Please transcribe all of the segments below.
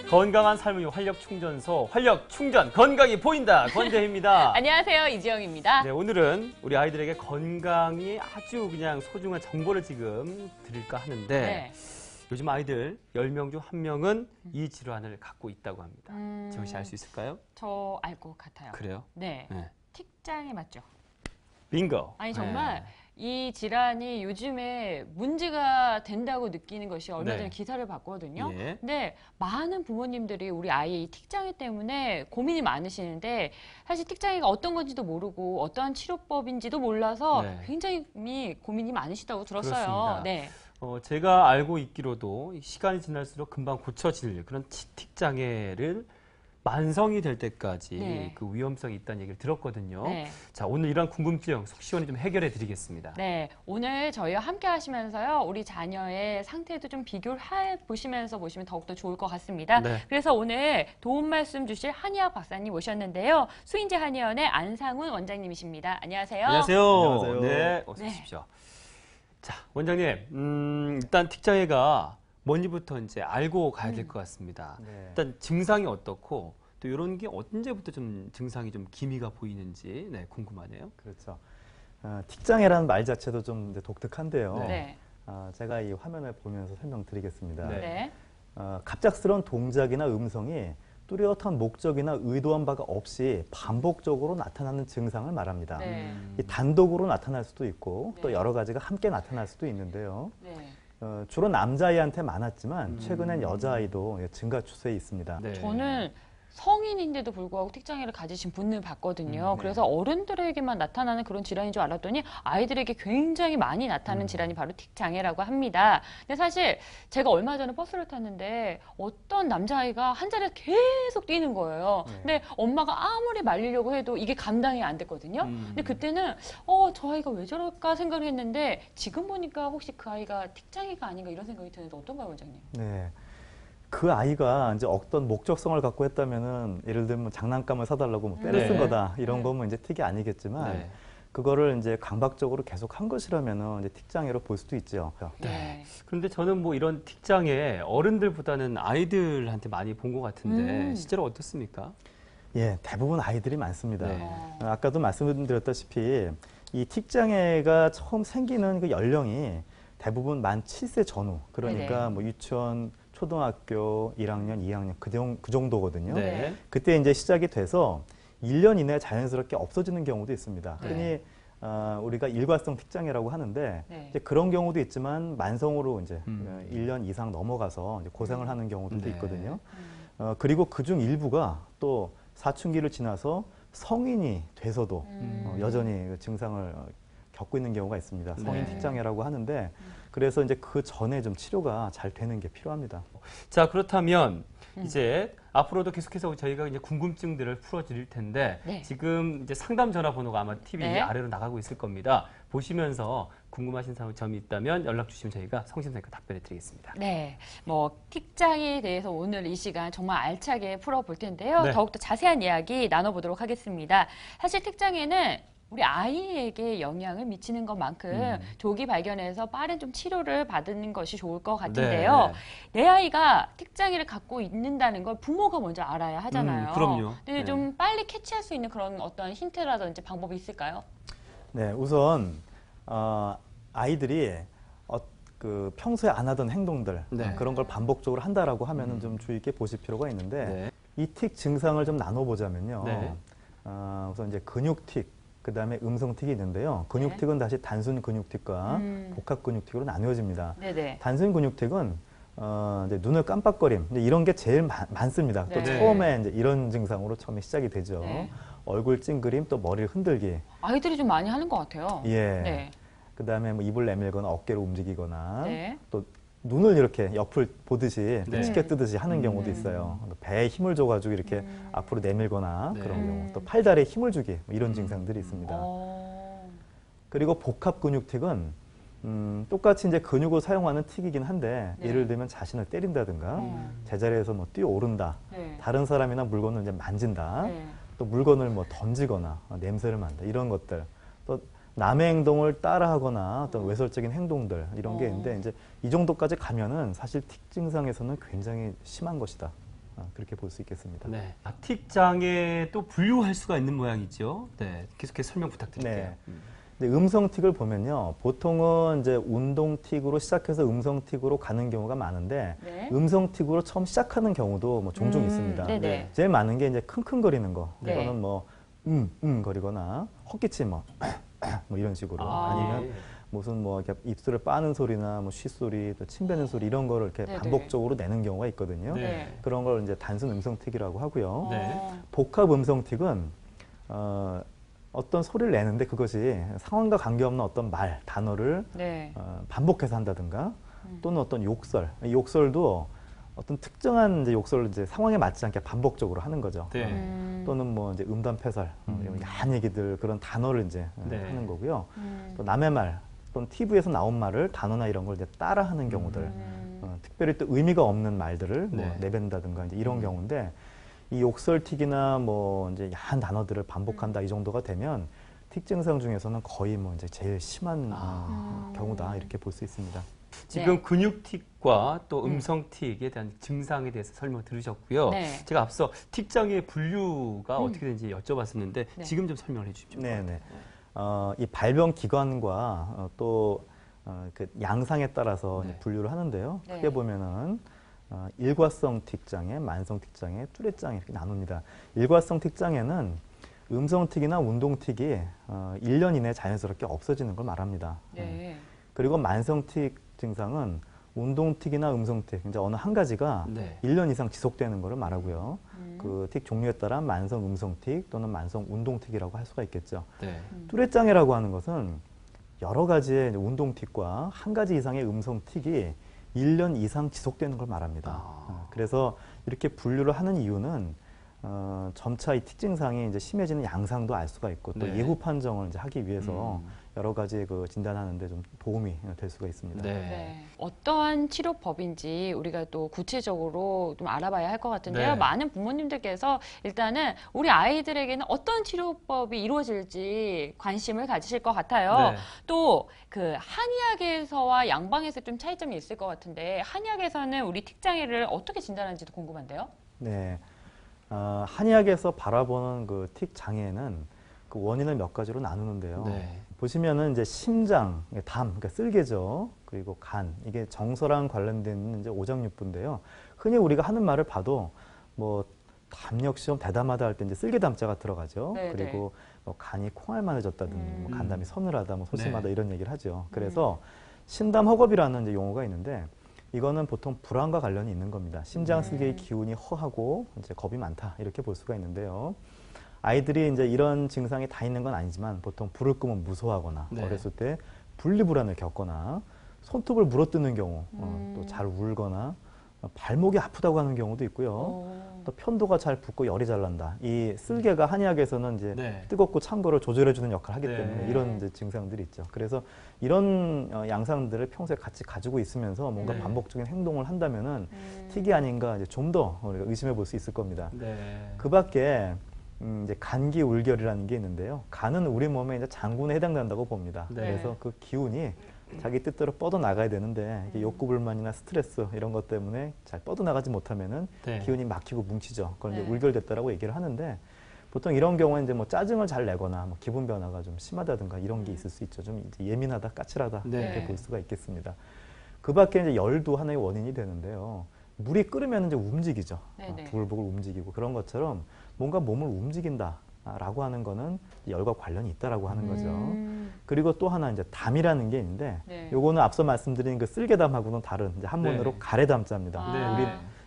건강한 삶의 활력 충전소, 활력 충전, 건강이 보인다. 권재희입니다. 안녕하세요. 이지영입니다. 네, 오늘은 우리 아이들에게 건강이 아주 그냥 소중한 정보를 지금 드릴까 하는데 네. 요즘 아이들 10명 중 1명은 이 질환을 갖고 있다고 합니다. 지영 씨 알 수 있을까요? 저 알 것 같아요. 그래요? 네. 네. 틱장애 맞죠? 빙고. 아니 정말 네. 이 질환이 요즘에 문제가 된다고 느끼는 것이 얼마 전에 네. 기사를 봤거든요. 예. 근데 많은 부모님들이 우리 아이의 이 틱장애 때문에 고민이 많으시는데 사실 틱장애가 어떤 건지도 모르고 어떠한 치료법인지도 몰라서 네. 굉장히 고민이 많으시다고 들었어요. 그렇습니다. 네. 제가 알고 있기로도 시간이 지날수록 금방 고쳐질 그런 틱장애를 만성이 될 때까지 네. 그 위험성이 있다는 얘기를 들었거든요. 네. 자, 오늘 이런 궁금증 속 시원히 좀 해결해 드리겠습니다. 네, 오늘 저희와 함께 하시면서요, 우리 자녀의 상태도 좀 비교를 해보시면서 보시면 더욱더 좋을 것 같습니다. 네. 그래서 오늘 도움 말씀 주실 한의학 박사님 모셨는데요. 수인지 한의원의 안상훈 원장님이십니다. 안녕하세요. 안녕하세요. 안녕하세요. 네, 어서 네. 오십시오. 자, 원장님, 일단 틱장애가 뭔지부터 이제 알고 가야 될 것 같습니다. 네. 일단 증상이 어떻고 또 이런 게 언제부터 좀 증상이 좀 기미가 보이는지 궁금하네요. 그렇죠. 틱장애라는 말 자체도 좀 이제 독특한데요. 네. 제가 이 화면을 보면서 설명드리겠습니다. 네. 네. 갑작스러운 동작이나 음성이 뚜렷한 목적이나 의도한 바가 없이 반복적으로 나타나는 증상을 말합니다. 네. 이 단독으로 나타날 수도 있고 또 네. 여러 가지가 함께 나타날 수도 있는데요. 네. 주로 남자아이한테 많았지만 최근엔 여자아이도 증가 추세에 있습니다. 네. 저는 성인인데도 불구하고 틱장애를 가지신 분을 봤거든요. 네. 그래서 어른들에게만 나타나는 그런 질환인 줄 알았더니 아이들에게 굉장히 많이 나타나는 질환이 바로 틱장애라고 합니다. 근데 사실 제가 얼마 전에 버스를 탔는데 어떤 남자아이가 한 자리에 계속 뛰는 거예요. 네. 근데 엄마가 아무리 말리려고 해도 이게 감당이 안 됐거든요. 근데 그때는 저 아이가 왜 저럴까 생각을 했는데 지금 보니까 혹시 그 아이가 틱장애가 아닌가 이런 생각이 드는데 어떤가요, 원장님? 네. 그 아이가 이제 어떤 목적성을 갖고 했다면은 예를 들면 장난감을 사달라고 뭐 때를 네. 쓴 거다 이런 거면 이제 틱이 아니겠지만 네. 그거를 이제 강박적으로 계속 한 것이라면은 이제 틱장애로 볼 수도 있죠. 네. 그런데 저는 뭐 이런 틱장애 어른들보다는 아이들한테 많이 본 것 같은데 실제로 어떻습니까? 예, 대부분 아이들이 많습니다. 네. 아까도 말씀드렸다시피 이 틱장애가 처음 생기는 그 연령이 대부분 만 7세 전후 그러니까 네네. 뭐 유치원 초등학교 1학년, 2학년 그 정도거든요. 네. 그때 이제 시작이 돼서 1년 이내에 자연스럽게 없어지는 경우도 있습니다. 네. 흔히 우리가 일과성 틱장애라고 하는데 네. 이제 그런 경우도 있지만 만성으로 이제 음. 1년 이상 넘어가서 이제 고생을 하는 경우들도 네. 있거든요. 그리고 그중 일부가 또 사춘기를 지나서 성인이 돼서도 여전히 그 증상을 겪고 있는 경우가 있습니다. 성인 네. 틱장애라고 하는데 그래서 이제 그 전에 좀 치료가 잘 되는 게 필요합니다. 자, 그렇다면 이제 앞으로도 계속해서 저희가 이제 궁금증들을 풀어드릴 텐데 네. 지금 이제 상담 전화번호가 아마 TV 네. 아래로 나가고 있을 겁니다. 보시면서 궁금하신 점이 있다면 연락 주시면 저희가 성심성의껏 답변해 드리겠습니다. 네, 뭐 틱장애에 대해서 오늘 이 시간 정말 알차게 풀어볼 텐데요. 네. 더욱더 자세한 이야기 나눠보도록 하겠습니다. 사실 틱장애는 우리 아이에게 영향을 미치는 것만큼 조기 발견해서 빠른 좀 치료를 받는 것이 좋을 것 같은데요. 내 아이가 틱장애를 갖고 있는다는 걸 부모가 먼저 알아야 하잖아요. 그럼요. 근데 네. 좀 빨리 캐치할 수 있는 그런 어떤 힌트라든지 방법이 있을까요? 네, 우선 아이들이 그 평소에 안 하던 행동들 네. 그런 걸 반복적으로 한다라고 하면은 좀 주의 있게 보실 필요가 있는데 네. 이 틱 증상을 좀 나눠보자면요. 네. 우선 이제 근육 틱, 그 다음에 음성 틱이 있는데요. 근육 네. 틱은 다시 단순 근육 틱과 복합 근육 틱으로 나누어집니다. 네네. 단순 근육 틱은 이제 눈을 깜빡거림 이제 이런 게 제일 많습니다. 또 네. 처음에 이제 이런 증상으로 처음에 시작이 되죠. 네. 얼굴 찡그림, 또 머리를 흔들기. 아이들이 좀 많이 하는 것 같아요. 예. 네. 그다음에 뭐 입을 내밀거나 어깨를 움직이거나 네. 또 눈을 이렇게 옆을 보듯이 네. 치켜 뜨듯이 하는 경우도 있어요. 배에 힘을 줘가지고 이렇게 앞으로 내밀거나 네. 그런 경우, 또 팔다리에 힘을 주기 뭐 이런 증상들이 있습니다. 어... 그리고 복합 근육 틱은 똑같이 이제 근육을 사용하는 틱이긴 한데 네. 예를 들면 자신을 때린다든가 제자리에서 뭐 뛰어오른다, 네. 다른 사람이나 물건을 이제 만진다, 네. 또 물건을 뭐 던지거나 냄새를 맡는다 이런 것들, 또 남의 행동을 따라하거나 어떤 외설적인 행동들 이런 게 있는데 이제 이 정도까지 가면은 사실 틱 증상에서는 굉장히 심한 것이다. 그렇게 볼 수 있겠습니다. 네. 틱 장애 또 분류할 수가 있는 모양이죠. 네. 계속해서 설명 부탁드릴게요. 네. 근데 음성 틱을 보면요, 보통은 이제 운동 틱으로 시작해서 음성 틱으로 가는 경우가 많은데 네. 음성 틱으로 처음 시작하는 경우도 뭐 종종 있습니다. 네네. 제일 많은 게 이제 킁킁거리는 거, 네. 또는 뭐 거리거나 헛기침 뭐 이런 식으로 아니면 예. 무슨 뭐 이렇게 입술을 빠는 소리나 뭐 쉬 소리, 또 침 뱉는 소리 이런 거를 이렇게 네네. 반복적으로 내는 경우가 있거든요. 네. 그런 걸 이제 단순 음성 틱이라고 하고요. 네. 복합 음성 틱은 어떤 소리를 내는데 그것이 상황과 관계없는 어떤 말, 단어를 네. 반복해서 한다든가 또는 어떤 욕설, 이 욕설도 어떤 특정한 이제 욕설을 이제 상황에 맞지 않게 반복적으로 하는 거죠. 네. 또는 뭐 이제 음담패설, 야한 얘기들 그런 단어를 이제 네. 하는 거고요. 또 남의 말 또는 TV에서 나온 말을 단어나 이런 걸 이제 따라하는 경우들, 특별히 또 의미가 없는 말들을 뭐 네. 내뱉는다든가 이제 이런 경우인데 이 욕설틱이나 뭐 이제 야한 단어들을 반복한다 이 정도가 되면 틱 증상 중에서는 거의 뭐 이제 제일 심한 경우다 이렇게 볼 수 있습니다. 지금 네. 근육 틱과 또 음성 틱에 대한 증상에 대해서 설명 들으셨고요. 네. 제가 앞서 틱 장애의 분류가 어떻게 되는지 여쭤봤었는데 네. 지금 좀 설명을 해주십시오. 네네. 이 발병 기관과 또 그 양상에 따라서 네. 이제 분류를 하는데요. 네. 크게 보면은 일과성 틱 장애, 만성 틱 장애, 뚜렛 장애 이렇게 나눕니다. 일과성 틱 장애는 음성 틱이나 운동 틱이 1년 이내에 자연스럽게 없어지는 걸 말합니다. 네. 그리고 만성 틱 증상은 운동 틱이나 음성 틱, 이제 어느 한 가지가 네. 1년 이상 지속되는 것을 말하고요. 그 틱 종류에 따라 만성 음성 틱 또는 만성 운동 틱이라고 할 수가 있겠죠. 네. 뚜렛 장애라고 하는 것은 여러 가지의 이제 운동 틱과 한 가지 이상의 음성 틱이 1년 이상 지속되는 걸 말합니다. 그래서 이렇게 분류를 하는 이유는 점차 이 틱 증상이 이제 심해지는 양상도 알 수가 있고 또 네. 예후 판정을 이제 하기 위해서 여러 가지 그 진단하는데 좀 도움이 될 수가 있습니다. 네. 네. 어떠한 치료법인지 우리가 또 구체적으로 좀 알아봐야 할 것 같은데요. 네. 많은 부모님들께서 일단은 우리 아이들에게는 어떤 치료법이 이루어질지 관심을 가지실 것 같아요. 네. 또 그 한의학에서와 양방에서 좀 차이점이 있을 것 같은데 한의학에서는 우리 틱 장애를 어떻게 진단하는지도 궁금한데요. 네. 한의학에서 바라보는 그 틱 장애는 그 원인을 몇 가지로 나누는데요. 네. 보시면은 이제 심장, 담, 그러니까 쓸개죠. 그리고 간, 이게 정서랑 관련된 이제 오장육부인데요. 흔히 우리가 하는 말을 봐도 뭐 담력 시험 대담하다 할 때 이제 쓸개담자가 들어가죠. 네, 그리고 뭐 간이 콩알만해졌다든지, 뭐 간담이 서늘하다, 뭐 소심하다 네. 이런 얘기를 하죠. 그래서 심담허겁이라는 이제 용어가 있는데 이거는 보통 불안과 관련이 있는 겁니다. 심장 쓸개의 기운이 허하고 이제 겁이 많다 이렇게 볼 수가 있는데요. 아이들이 이제 이런 증상이 다 있는 건 아니지만 보통 불을 끄면 무서워하거나 네. 어렸을 때 분리불안을 겪거나 손톱을 물어뜯는 경우 또 잘 울거나 발목이 아프다고 하는 경우도 있고요. 또 편도가 잘 붓고 열이 잘 난다. 이 쓸개가 한의학에서는 이제 네. 뜨겁고 찬 거를 조절해주는 역할을 하기 네. 때문에 이런 이제 증상들이 있죠. 그래서 이런 양상들을 평소에 같이 가지고 있으면서 뭔가 네. 반복적인 행동을 한다면은 틱이 아닌가 이제 좀 더 우리가 의심해 볼 수 있을 겁니다. 네. 그 밖에 이제 간기 울결이라는 게 있는데요. 간은 우리 몸의 이제 장군에 해당된다고 봅니다. 네. 그래서 그 기운이 자기 뜻대로 뻗어 나가야 되는데 이게 욕구 불만이나 스트레스 이런 것 때문에 잘 뻗어 나가지 못하면은 네. 기운이 막히고 뭉치죠. 그걸 이제 네. 울결됐다라고 얘기를 하는데 보통 이런 경우에 이제 뭐 짜증을 잘 내거나 뭐 기분 변화가 좀 심하다든가 이런 게 있을 수 있죠. 좀 이제 예민하다, 까칠하다 네. 이렇게 볼 수가 있겠습니다. 그 밖에 이제 열도 하나의 원인이 되는데요. 물이 끓으면 이제 움직이죠. 네네. 부글부글 움직이고 그런 것처럼 뭔가 몸을 움직인다라고 하는 거는 열과 관련이 있다라고 하는 거죠. 그리고 또 하나 이제 담이라는 게 있는데 네. 요거는 앞서 말씀드린 그 쓸개담하고는 다른 이제 한문으로 네. 가래담자입니다. 아.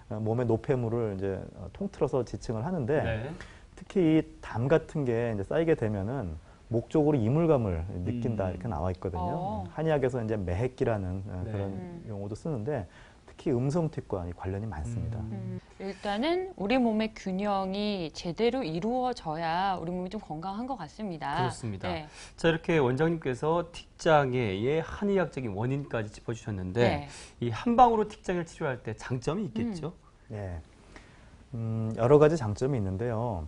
우리 몸의 노폐물을 이제 통틀어서 지칭을 하는데 네. 특히 이 담 같은 게 이제 쌓이게 되면은 목 쪽으로 이물감을 느낀다 이렇게 나와 있거든요. 한의학에서 이제 매핵기라는 네. 그런 용어도 쓰는데 특히 음성틱과 관련이 많습니다. 일단은 우리 몸의 균형이 제대로 이루어져야 우리 몸이 좀 건강한 것 같습니다. 그렇습니다. 네. 자, 이렇게 원장님께서 틱 장애의 한의학적인 원인까지 짚어주셨는데 네. 이 한방으로 틱 장애를 치료할 때 장점이 있겠죠? 네. 여러 가지 장점이 있는데요.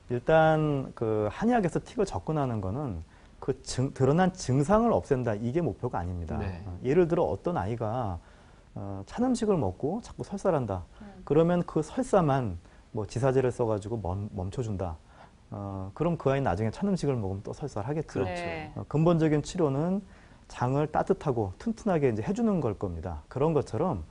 일단 그 한의학에서 틱을 접근하는 거는 그 드러난 증상을 없앤다 이게 목표가 아닙니다. 네. 예를 들어 어떤 아이가 찬 음식을 먹고 자꾸 설사한다. 그러면 그 설사만 뭐 지사제를 써가지고 멈춰준다. 그럼 그 아이는 나중에 찬 음식을 먹으면 또 설사를 하겠죠. 그렇죠. 네. 근본적인 치료는 장을 따뜻하고 튼튼하게 이제 해주는 걸 겁니다. 그런 것처럼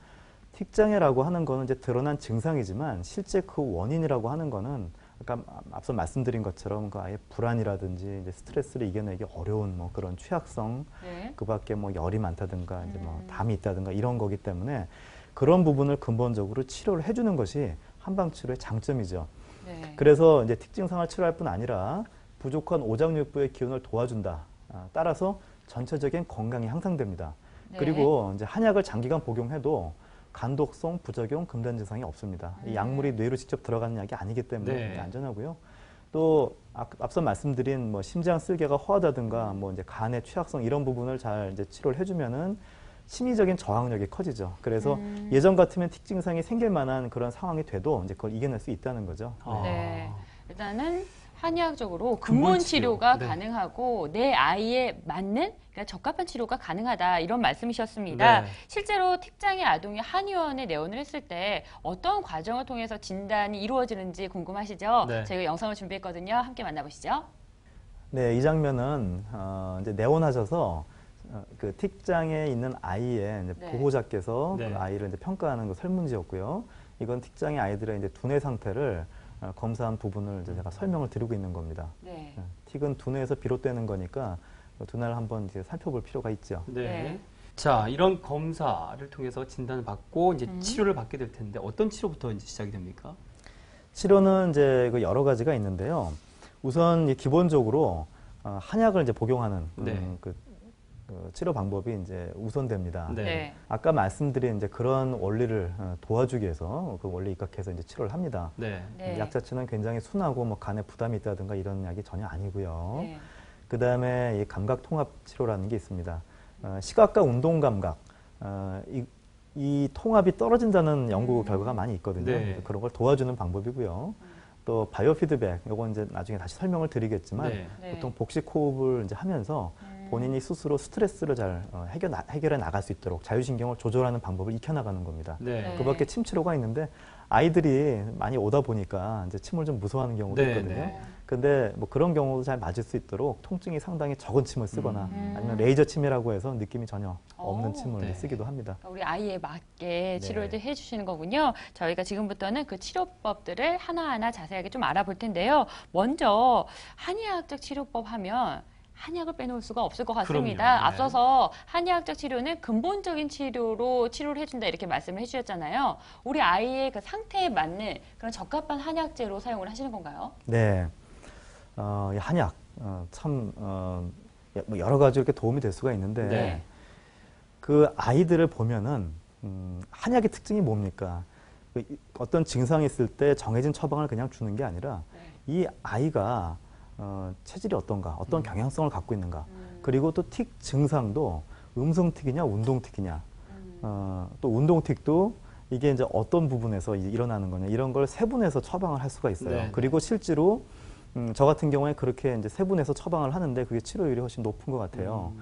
틱장애라고 하는 거는 이제 드러난 증상이지만 실제 그 원인이라고 하는 거는 아까 앞서 말씀드린 것처럼 그 아이의 불안이라든지 이제 스트레스를 이겨내기 어려운 뭐 그런 취약성, 네. 그 밖에 뭐 열이 많다든가 이제 뭐 담이 있다든가 이런 거기 때문에 그런 부분을 근본적으로 치료를 해주는 것이 한방 치료의 장점이죠. 네. 그래서 이제 틱증상을 치료할 뿐 아니라 부족한 오장육부의 기운을 도와준다. 따라서 전체적인 건강이 향상됩니다. 네. 그리고 이제 한약을 장기간 복용해도 간독성, 부작용, 금단 증상이 없습니다. 이 약물이 뇌로 직접 들어가는 약이 아니기 때문에 네. 안전하고요. 또 앞서 말씀드린 뭐 심장 쓸개가 허하다든가 뭐 이제 간의 취약성 이런 부분을 잘 이제 치료를 해주면은 심리적인 저항력이 커지죠. 그래서 예전 같으면 틱 증상이 생길 만한 그런 상황이 돼도 이제 그걸 이겨낼 수 있다는 거죠. 네. 일단은 한의학적으로 근본 근본 치료. 치료가 네. 가능하고 내 아이에 맞는 그러니까 적합한 치료가 가능하다 이런 말씀이셨습니다. 네. 실제로 틱장애 아동이 한의원에 내원을 했을 때 어떤 과정을 통해서 진단이 이루어지는지 궁금하시죠? 네. 저희가 영상을 준비했거든요. 함께 만나보시죠. 네, 이 장면은 이제 내원하셔서 그 틱장에 있는 아이의 이제 네. 보호자께서 네. 그 아이를 이제 평가하는 그 설문지였고요. 이건 틱장의 아이들의 이제 두뇌 상태를 검사한 부분을 이제 제가 설명을 드리고 있는 겁니다. 네. 틱은 두뇌에서 비롯되는 거니까 두뇌를 한번 이제 살펴볼 필요가 있죠. 네. 네. 자, 이런 검사를 통해서 진단을 받고 이제 치료를 받게 될 텐데 어떤 치료부터 이제 시작이 됩니까? 치료는 이제 그 여러 가지가 있는데요. 우선 이 기본적으로 한약을 이제 복용하는 네. 그 치료 방법이 이제 우선됩니다. 네. 네. 아까 말씀드린 이제 그런 원리를 도와주기 위해서 그 원리 입각해서 이제 치료를 합니다. 네. 네. 약 자체는 굉장히 순하고 뭐 간에 부담이 있다든가 이런 약이 전혀 아니고요. 네. 그 다음에 이 감각 통합 치료라는 게 있습니다. 시각과 운동 감각 이 통합이 떨어진다는 연구 결과가 많이 있거든요. 네. 그래서 그런 걸 도와주는 방법이고요. 또 바이오 피드백, 요건 이제 나중에 다시 설명을 드리겠지만 네. 네. 보통 복식 호흡을 이제 하면서 본인이 스스로 스트레스를 잘 해결해 나갈 수 있도록 자율신경을 조절하는 방법을 익혀나가는 겁니다. 네. 네. 그밖에 침 치료가 있는데 아이들이 많이 오다 보니까 이제 침을 좀 무서워하는 경우도 네, 있거든요. 네. 근데 뭐 그런 경우도 잘 맞을 수 있도록 통증이 상당히 적은 침을 쓰거나 아니면 레이저 침이라고 해서 느낌이 전혀 없는 침을 네. 쓰기도 합니다. 우리 아이에 맞게 네. 치료를 해주시는 거군요. 저희가 지금부터는 그 치료법들을 하나하나 자세하게 좀 알아볼 텐데요. 먼저 한의학적 치료법 하면 한약을 빼놓을 수가 없을 것 같습니다. 그럼요. 네. 앞서서 한의학적 치료는 근본적인 치료로 치료를 해준다 이렇게 말씀을 해주셨잖아요. 우리 아이의 그 상태에 맞는 그런 적합한 한약재로 사용을 하시는 건가요? 네, 이 한약 참 뭐 여러 가지 이렇게 도움이 될 수가 있는데 네. 그 아이들을 보면은 한약의 특징이 뭡니까? 어떤 증상이 있을 때 정해진 처방을 그냥 주는 게 아니라 이 아이가 체질이 어떤가, 어떤 경향성을 갖고 있는가, 그리고 또 틱 증상도 음성틱이냐, 운동틱이냐, 또 운동틱도 이게 이제 어떤 부분에서 일어나는 거냐, 이런 걸 세분해서 처방을 할 수가 있어요. 네. 그리고 실제로 저 같은 경우에 그렇게 이제 세분해서 처방을 하는데 그게 치료율이 훨씬 높은 것 같아요.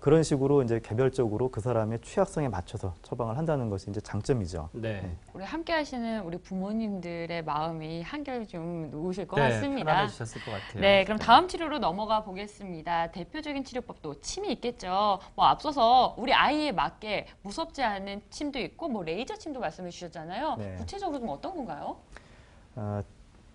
그런 식으로 이제 개별적으로 그 사람의 취약성에 맞춰서 처방을 한다는 것이 이제 장점이죠. 네. 우리 함께 하시는 우리 부모님들의 마음이 한결 좀 놓으실 것 네, 같습니다. 편안해지셨을 것 같아요. 네, 그럼 다음 치료로 넘어가 보겠습니다. 대표적인 치료법도 침이 있겠죠. 뭐 앞서서 우리 아이에 맞게 무섭지 않은 침도 있고 뭐 레이저 침도 말씀해 주셨잖아요. 네. 구체적으로 좀 어떤 건가요?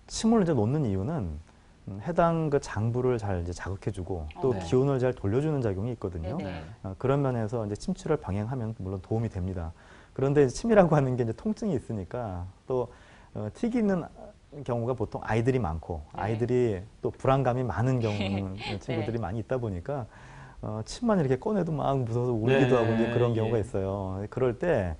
침을 이제 놓는 이유는 해당 그 장부를 잘 이제 자극해주고 또 네. 기운을 잘 돌려주는 작용이 있거든요. 네네. 그런 면에서 이제 침치료를 병행하면 물론 도움이 됩니다. 그런데 이제 침이라고 하는 게 이제 통증이 있으니까 또 틱이 있는 경우가 보통 아이들이 많고 네. 아이들이 또 불안감이 많은 경우는 친구들이 많이 있다 보니까 침만 이렇게 꺼내도 막 무서워서 울기도 네, 하고 이제 그런 경우가 예. 있어요. 그럴 때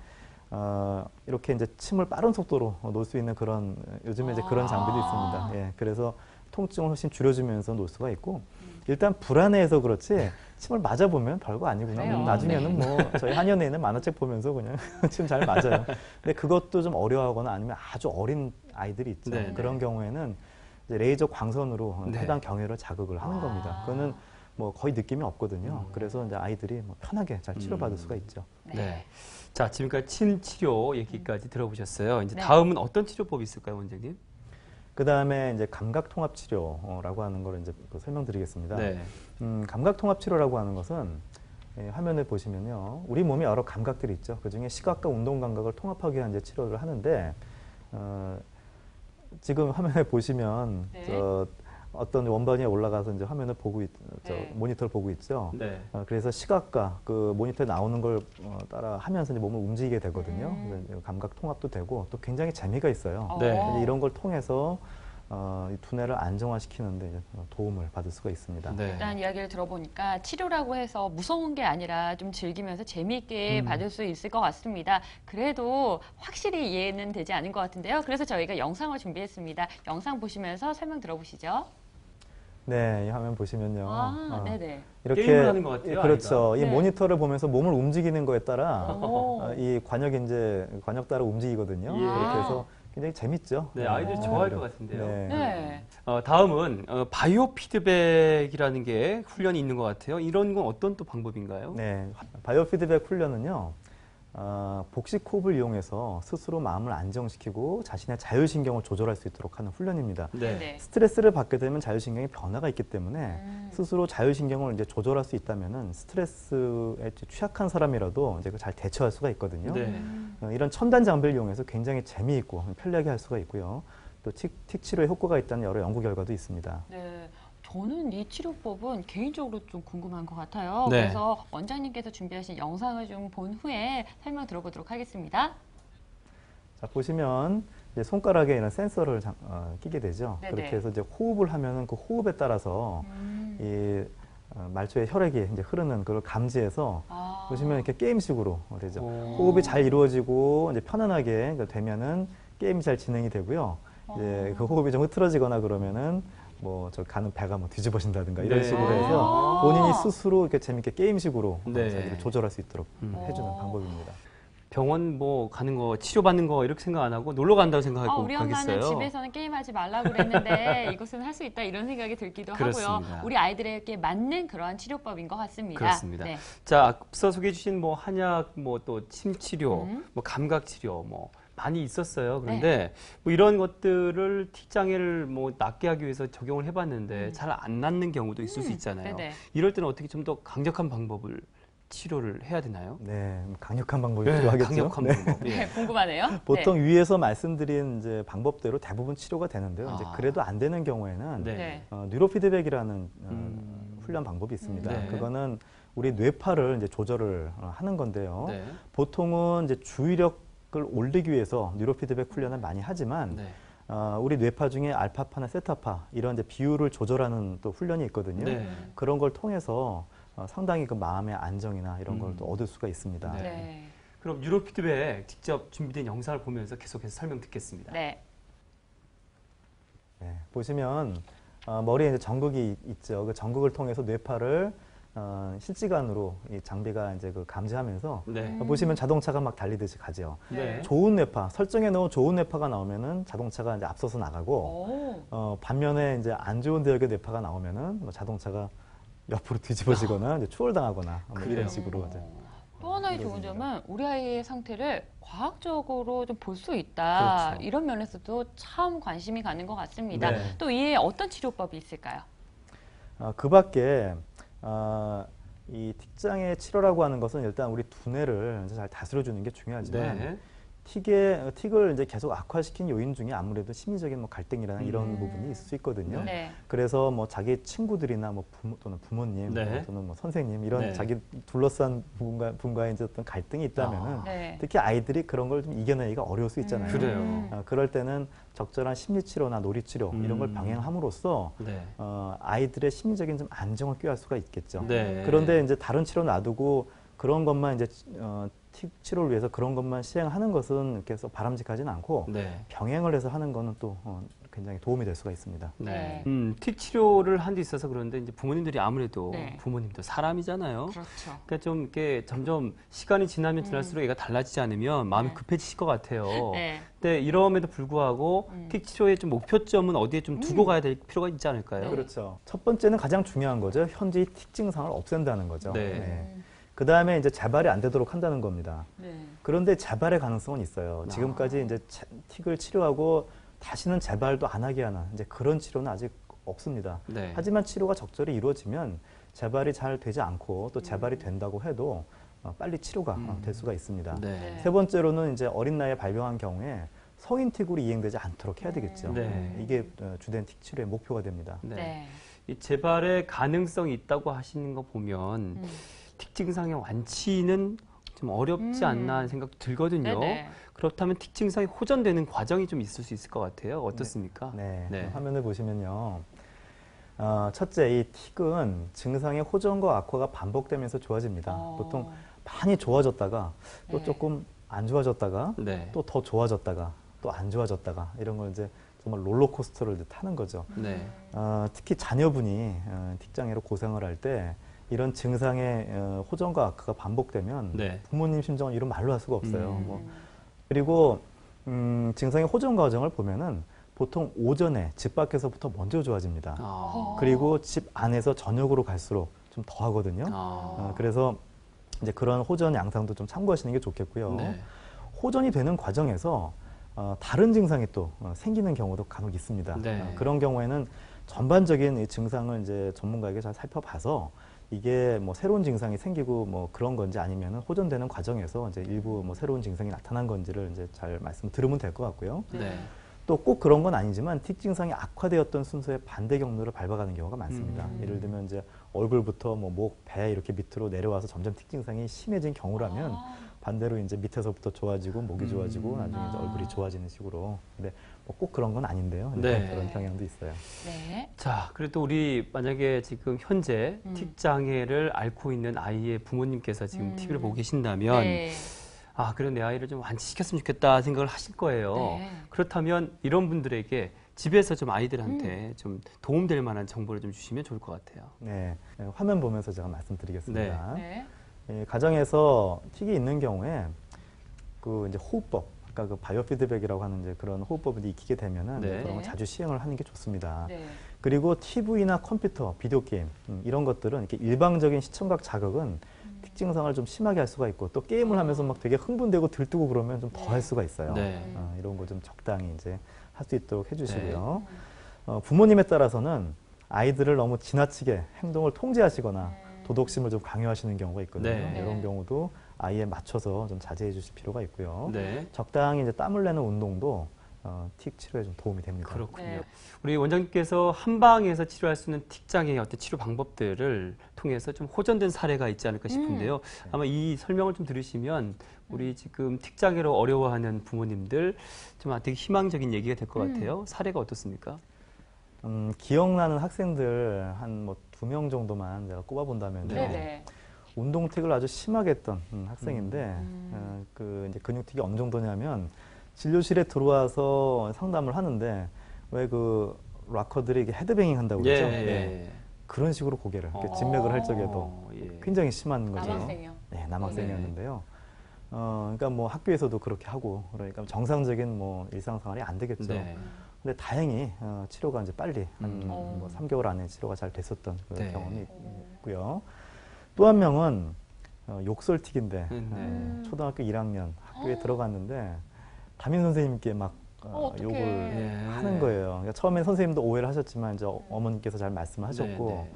이렇게 이제 침을 빠른 속도로 놓을 수 있는 그런 요즘에 이제 그런 장비도 있습니다. 예, 그래서 통증을 훨씬 줄여주면서 놓을 수가 있고 일단 불안해서 그렇지 침을 맞아보면 별거 아니구나. 그래요. 나중에는 뭐 저희 한의원에 있는 만화책 보면서 그냥 침 잘 맞아요. 근데 그것도 좀 어려워하거나 아니면 아주 어린 아이들이 있죠. 네, 그런 경우에는 이제 레이저 광선으로 네. 해당 경혈을 자극을 하는 겁니다. 그거는 뭐 거의 느낌이 없거든요. 그래서 이제 아이들이 뭐 편하게 잘 치료받을 수가 있죠. 네. 자, 지금까지 침 치료 얘기까지 들어보셨어요. 이제 네. 다음은 어떤 치료법이 있을까요, 원장님? 그 다음에 이제 감각통합치료라고 하는 걸 이제 설명드리겠습니다. 네. 감각통합치료라고 하는 것은 화면에 보시면요, 우리 몸에 여러 감각들이 있죠. 그 중에 시각과 운동 감각을 통합하기 위한 이제 치료를 하는데, 지금 화면에 보시면 네. 어떤 원반이 올라가서 이제 화면을 보고 네. 모니터를 보고 있죠. 네. 그래서 시각과 그 모니터에 나오는 걸 따라 하면서 이제 몸을 움직이게 되거든요. 그래서 감각 통합도 되고 또 굉장히 재미가 있어요. 네. 이제 이런 걸 통해서 이 두뇌를 안정화시키는데 이제 도움을 받을 수가 있습니다. 네. 일단 이야기를 들어보니까 치료라고 해서 무서운 게 아니라 좀 즐기면서 재미있게 받을 수 있을 것 같습니다. 그래도 확실히 이해는 되지 않은 것 같은데요. 그래서 저희가 영상을 준비했습니다. 영상 보시면서 설명 들어보시죠. 네, 이 화면 보시면요. 네네. 이렇게 게임을 하는 것 같아요, 그렇죠. 아이가. 이 네. 모니터를 보면서 몸을 움직이는 거에 따라 오. 이 관역이 이제 관역 따라 움직이거든요. 예. 그렇게 해서 굉장히 재밌죠. 네, 아이들이 좋아할 것 같은데요. 네. 네. 다음은 바이오 피드백이라는 게 훈련이 있는 것 같아요. 이런 건 어떤 또 방법인가요? 네, 바이오 피드백 훈련은요. 복식 호흡을 이용해서 스스로 마음을 안정시키고 자신의 자율신경을 조절할 수 있도록 하는 훈련입니다. 네. 네. 스트레스를 받게 되면 자율신경에 변화가 있기 때문에 스스로 자율신경을 이제 조절할 수 있다면은 스트레스에 취약한 사람이라도 이제 잘 대처할 수가 있거든요. 네. 이런 첨단 장비를 이용해서 굉장히 재미있고 편리하게 할 수가 있고요. 또 틱 치료에 효과가 있다는 여러 연구 결과도 있습니다. 네. 저는 이 치료법은 개인적으로 좀 궁금한 것 같아요. 네. 그래서 원장님께서 준비하신 영상을 좀 본 후에 설명 들어보도록 하겠습니다. 자, 보시면 이제 손가락에 이런 센서를 끼게 되죠. 네네. 그렇게 해서 이제 호흡을 하면은 그 호흡에 따라서 이 말초의 혈액이 이제 흐르는 그걸 감지해서 보시면 이렇게 게임식으로 그러죠. 오. 호흡이 잘 이루어지고 이제 편안하게 되면은 게임이 잘 진행이 되고요. 이제 그 호흡이 좀 흐트러지거나 그러면은 뭐 저 가는 배가 뭐 뒤집어진다든가 이런 네. 식으로 해서 본인이 스스로 이렇게 재밌게 게임식으로 네. 자기를 조절할 수 있도록 음. 해주는 방법입니다. 병원 뭐 가는 거 치료받는 거 이렇게 생각 안 하고 놀러 간다고 생각하고 우리 엄마는 가겠어요. 집에서는 게임하지 말라고 그랬는데 이것은 할 수 있다 이런 생각이 들기도 그렇습니다. 하고요. 우리 아이들에게 맞는 그러한 치료법인 것 같습니다. 그렇습니다. 네. 자, 앞서 소개해 주신 뭐 한약, 뭐 또 침 치료, 음. 뭐 감각 치료 뭐 많이 있었어요. 그런데 뭐 이런 것들을 틱 장애를 뭐 낫게 하기 위해서 적용을 해봤는데 잘 안 낫는 경우도 있을 수 있잖아요. 네네. 이럴 때는 어떻게 좀 더 강력한 방법을 치료를 해야 되나요? 네, 강력한 방법이 필요하겠죠. 강력한 네. 방법. 예. 네, 궁금하네요. 보통 위에서 말씀드린 이제 방법대로 대부분 치료가 되는데요. 이제 아. 그래도 안 되는 경우에는 네. 네. 뉴로피드백이라는 훈련 방법이 있습니다. 네. 그거는 우리 뇌파를 이제 조절을 하는 건데요. 네. 보통은 이제 주의력을 올리기 위해서 뉴로피드백 훈련을 많이 하지만 네. 우리 뇌파 중에 알파파나 세타파 이런 이제 비율을 조절하는 또 훈련이 있거든요. 네. 그런 걸 통해서 상당히 그 마음의 안정이나 이런 걸 또 얻을 수가 있습니다. 네. 네. 그럼 뉴로 피드백 직접 준비된 영상을 보면서 계속해서 설명 듣겠습니다. 네. 네, 보시면 머리에 이제 전극이 있죠. 그 전극을 통해서 뇌파를 실시간으로 이 장비가 이제 그 감지하면서 네. 보시면 자동차가 막 달리듯이 가죠. 네. 좋은 뇌파, 설정해 놓은 좋은 뇌파가 나오면은 자동차가 이제 앞서서 나가고 반면에 이제 안 좋은 대역의 뇌파가 나오면은 뭐 자동차가 옆으로 뒤집어지거나 이제 추월당하거나 뭐 그래요. 이런 식으로 이제 또 하나의 좋은 점은 우리 아이의 상태를 과학적으로 좀 볼 수 있다. 그렇죠. 이런 면에서도 참 관심이 가는 것 같습니다. 네. 또 이에 어떤 치료법이 있을까요? 그 밖에 이 틱장애 치료라고 하는 것은 일단 우리 두뇌를 이제 잘 다스려주는 게 중요하지만 네. 틱을 이제 계속 악화시킨 요인 중에 아무래도 심리적인 뭐 갈등이라는 이런 부분이 있을 수 있거든요. 네. 그래서 뭐 자기 친구들이나 뭐 또는 부모님 네. 또는 뭐 선생님 이런 네. 자기 둘러싼 분과의 이제 어떤 갈등이 있다면은 네. 특히 아이들이 그런 걸 좀 이겨내기가 어려울 수 있잖아요. 그래요. 그럴 때는 적절한 심리치료나 놀이치료 이런 걸 병행함으로써 네. 아이들의 심리적인 좀 안정을 꾀할 수가 있겠죠. 네. 그런데 이제 다른 치료 놔두고 그런 것만 이제 틱 치료를 위해서 그런 것만 시행하는 것은 이렇게 해서 바람직하지는 않고 네. 병행을 해서 하는 거는 또 굉장히 도움이 될 수가 있습니다. 네. 틱 치료를 한 데 있어서 그런데 이제 부모님들이 아무래도 네. 부모님도 사람이잖아요. 그렇죠. 그러니까 좀 이렇게 점점 시간이 지나면 지날수록 애가 달라지지 않으면 마음이 네. 급해지실 것 같아요. 네. 근데 이럼에도 불구하고 틱 치료의 좀 목표점은 어디에 좀 두고 가야 될 필요가 있지 않을까요? 그렇죠. 첫 번째는 가장 중요한 거죠. 현재 틱 증상을 없앤다는 거죠. 네. 그 다음에 이제 재발이 안 되도록 한다는 겁니다. 네. 그런데 재발의 가능성은 있어요. 지금까지 이제 틱을 치료하고 다시는 재발도 안 하게 하는 이제 그런 치료는 아직 없습니다. 네. 하지만 치료가 적절히 이루어지면 재발이 잘 되지 않고 또 재발이 된다고 해도 빨리 치료가 될 수가 있습니다. 네. 세 번째로는 이제 어린 나이에 발병한 경우에 성인 틱으로 이행되지 않도록 해야 되겠죠. 네. 이게 주된 틱 치료의 목표가 됩니다. 네. 네. 이 재발의 가능성이 있다고 하시는 거 보면 틱 증상의 완치는 좀 어렵지 않나 하는 생각도 들거든요. 네네. 그렇다면 틱 증상이 호전되는 과정이 좀 있을 수 있을 것 같아요. 어떻습니까? 네. 네. 화면을 보시면요. 첫째, 이 틱은 증상의 호전과 악화가 반복되면서 좋아집니다. 보통 많이 좋아졌다가 또 네. 조금 안 좋아졌다가 네. 또 더 좋아졌다가 또 안 좋아졌다가 이런 걸 이제 정말 롤러코스터를 이제 타는 거죠. 네. 특히 자녀분이 틱장애로 고생을 할 때 이런 증상의 호전과 악화가 반복되면 네. 부모님 심정은 이런 말로 할 수가 없어요. 그리고 증상의 호전 과정을 보면은 보통 오전에 집 밖에서부터 먼저 좋아집니다. 그리고 집 안에서 저녁으로 갈수록 좀 더 하거든요. 그래서 이제 그런 호전 양상도 좀 참고하시는 게 좋겠고요. 네. 호전이 되는 과정에서 다른 증상이 또 생기는 경우도 간혹 있습니다. 네. 그런 경우에는 전반적인 이 증상을 이제 전문가에게 잘 살펴봐서 이게 뭐 새로운 증상이 생기고 뭐 그런 건지 아니면은 호전되는 과정에서 이제 일부 뭐 새로운 증상이 나타난 건지를 이제 잘 말씀 들으면 될 것 같고요. 네. 또 꼭 그런 건 아니지만 틱 증상이 악화되었던 순서의 반대 경로를 밟아가는 경우가 많습니다. 예를 들면 이제 얼굴부터 뭐 목, 배 이렇게 밑으로 내려와서 점점 틱 증상이 심해진 경우라면 반대로 이제 밑에서부터 좋아지고 목이 좋아지고 나중에 이제 얼굴이 좋아지는 식으로. 근데 뭐 꼭 그런 건 아닌데요. 네. 그런 경향도 있어요. 네. 자, 그래도 우리 만약에 지금 현재 틱 장애를 앓고 있는 아이의 부모님께서 지금 TV를 보고 계신다면 네. 아, 그래 내 아이를 좀 완치시켰으면 좋겠다 생각을 하실 거예요. 네. 그렇다면 이런 분들에게 집에서 좀 아이들한테 좀 도움될 만한 정보를 좀 주시면 좋을 것 같아요. 네. 화면 보면서 제가 말씀드리겠습니다. 네. 가정에서 틱이 있는 경우에 그 이제 호흡법, 아까 그 바이오 피드백이라고 하는 이제 그런 호흡법을 익히게 되면은 네. 그런 걸 자주 시행을 하는 게 좋습니다. 네. 그리고 TV나 컴퓨터, 비디오 게임 이런 것들은 이렇게 일방적인 시청각 자극은 틱 증상을 좀 심하게 할 수가 있고 또 게임을 하면서 막 되게 흥분되고 들뜨고 그러면 좀 더 할 수가 있어요. 네. 이런 거 좀 적당히 이제 할 수 있도록 해주시고요. 부모님에 따라서는 아이들을 너무 지나치게 행동을 통제하시거나 도덕심을 좀 강요하시는 경우가 있거든요. 네. 이런 경우도 아이에 맞춰서 좀 자제해 주실 필요가 있고요. 네. 적당히 이제 땀을 내는 운동도 틱 치료에 좀 도움이 됩니다. 그렇군요. 네. 우리 원장님께서 한방에서 치료할 수 있는 틱 장애의 어떤 치료 방법들을 통해서 좀 호전된 사례가 있지 않을까 싶은데요. 아마 이 설명을 좀 들으시면 우리 지금 틱 장애로 어려워하는 부모님들 좀 되게 희망적인 얘기가 될 것 같아요. 사례가 어떻습니까? 기억나는 학생들 한 뭐 2명 정도만 제가 꼽아본다면요. 네. 운동틱을 아주 심하게 했던 학생인데 그 이제 근육틱이 어느 정도냐면 진료실에 들어와서 상담을 하는데 왜 그 락커들이 이게 헤드뱅잉 한다고 그러죠? 예. 그런 식으로 고개를 이렇게 진맥을 할 적에도 예. 굉장히 심한 거죠. 남학생이요. 네, 남학생이었는데요. 그러니까 뭐 학교에서도 그렇게 하고 그러니까 정상적인 뭐 일상생활이 안 되겠죠. 네. 근데 다행히 치료가 이제 빨리 한 뭐 3개월 안에 치료가 잘 됐었던 그 네. 경험이 있고요. 또 한 명은 욕설틱인데 초등학교 1학년 학교에 들어갔는데 담임 선생님께 막 어떡해. 욕을 예. 하는 거예요. 그러니까 처음엔 선생님도 오해를 하셨지만 이제 어머님께서 잘 말씀하셨고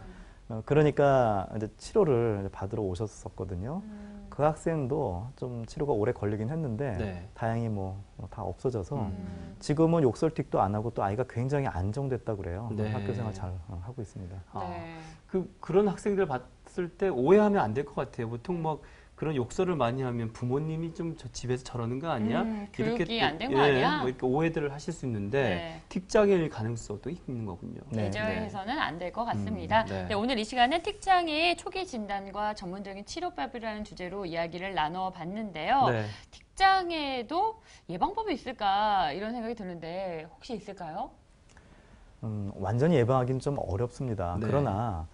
네, 그러니까 이제 치료를 이제 받으러 오셨었거든요. 그 학생도 좀 치료가 오래 걸리긴 했는데 네. 다행히 뭐 다 없어져서 지금은 욕설틱도 안 하고 또 아이가 굉장히 안정됐다 그래요. 네. 학교 생활 잘 하고 있습니다. 네. 그런 학생들 봤을 때 오해하면 안 될 것 같아요. 보통 막 그런 욕설을 많이 하면 부모님이 좀 저 집에서 저러는 거 아니야? 교육이 또, 안 된 거 아니야? 뭐 이렇게 오해들을 하실 수 있는데 네. 틱 장애일 가능성도 있는 거군요. 네. 대저해서는 안 될 것 같습니다. 네. 네, 오늘 이 시간은 틱 장애의 초기 진단과 전문적인 치료법이라는 주제로 이야기를 나눠봤는데요. 네. 틱 장애에도 예방법이 있을까 이런 생각이 드는데 혹시 있을까요? 완전히 예방하기는 좀 어렵습니다. 네. 그러나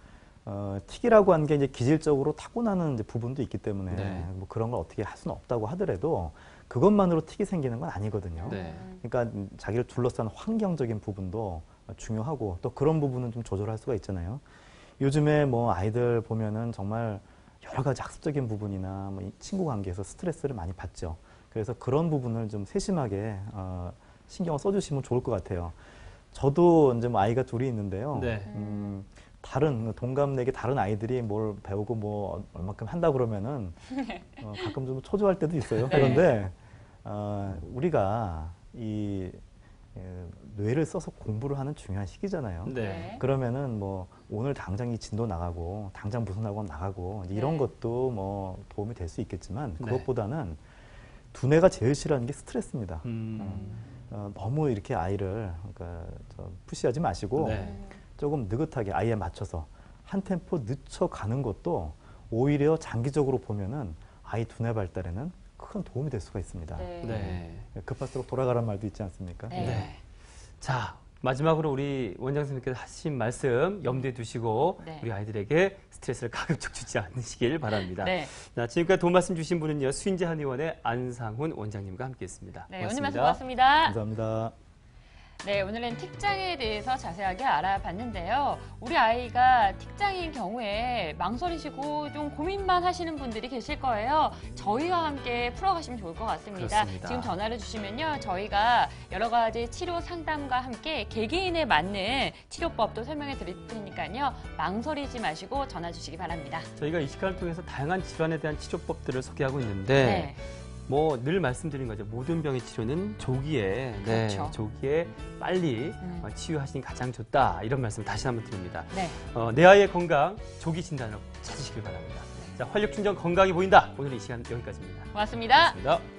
틱이라고 하는 게 이제 기질적으로 타고나는 이제 부분도 있기 때문에 네. 뭐 그런 걸 어떻게 할 수는 없다고 하더라도 그것만으로 틱이 생기는 건 아니거든요. 네. 그러니까 자기를 둘러싼 환경적인 부분도 중요하고 또 그런 부분은 좀 조절할 수가 있잖아요. 요즘에 뭐 아이들 보면은 정말 여러 가지 학습적인 부분이나 뭐이 친구 관계에서 스트레스를 많이 받죠. 그래서 그런 부분을 좀 세심하게 신경을 써주시면 좋을 것 같아요. 저도 이제 뭐 아이가 둘이 있는데요. 네. 다른 동갑내기 다른 아이들이 뭘 배우고 뭐 얼마큼 한다 그러면은 가끔 좀 초조할 때도 있어요. 그런데 우리가 이 뇌를 써서 공부를 하는 중요한 시기잖아요. 네. 그러면은 뭐 오늘 당장 이 진도 나가고 당장 무슨 학원 나가고 이제 이런 네. 것도 뭐 도움이 될 수 있겠지만 네. 그것보다는 두뇌가 제일 싫어하는 게 스트레스입니다. 음. 너무 이렇게 아이를 그러니까 푸시하지 마시고 네. 조금 느긋하게 아이에 맞춰서 한 템포 늦춰가는 것도 오히려 장기적으로 보면은 아이 두뇌 발달에는 큰 도움이 될 수가 있습니다. 네. 네. 급할수록 돌아가란 말도 있지 않습니까? 네. 네. 자, 마지막으로 우리 원장 선생님께서 하신 말씀 염두에 두시고 네. 우리 아이들에게 스트레스를 가급적 주지 않으시길 바랍니다. 네. 자, 지금까지 도움 말씀 주신 분은요. 수인재 한의원의 안상훈 원장님과 함께했습니다. 네, 오늘 고맙습니다. 말씀 고맙습니다. 감사합니다. 네, 오늘은 틱장에 대해서 자세하게 알아봤는데요. 우리 아이가 틱장인 경우에 망설이시고 좀 고민만 하시는 분들이 계실 거예요. 저희와 함께 풀어가시면 좋을 것 같습니다. 그렇습니다. 지금 전화를 주시면요. 저희가 여러 가지 치료 상담과 함께 개개인에 맞는 치료법도 설명해 드릴 테니까요. 망설이지 마시고 전화 주시기 바랍니다. 저희가 이 시간을 통해서 다양한 질환에 대한 치료법들을 소개하고 있는데 네. 뭐 늘 말씀드린 거죠. 모든 병의 치료는 조기에 그렇죠. 조기에 빨리 치유하시는 게 가장 좋다. 이런 말씀 다시 한번 드립니다. 네. 내 아이의 건강 조기 진단을 찾으시길 바랍니다. 자, 활력 충전 건강이 보인다. 오늘 이 시간 여기까지입니다. 고맙습니다. 고맙습니다.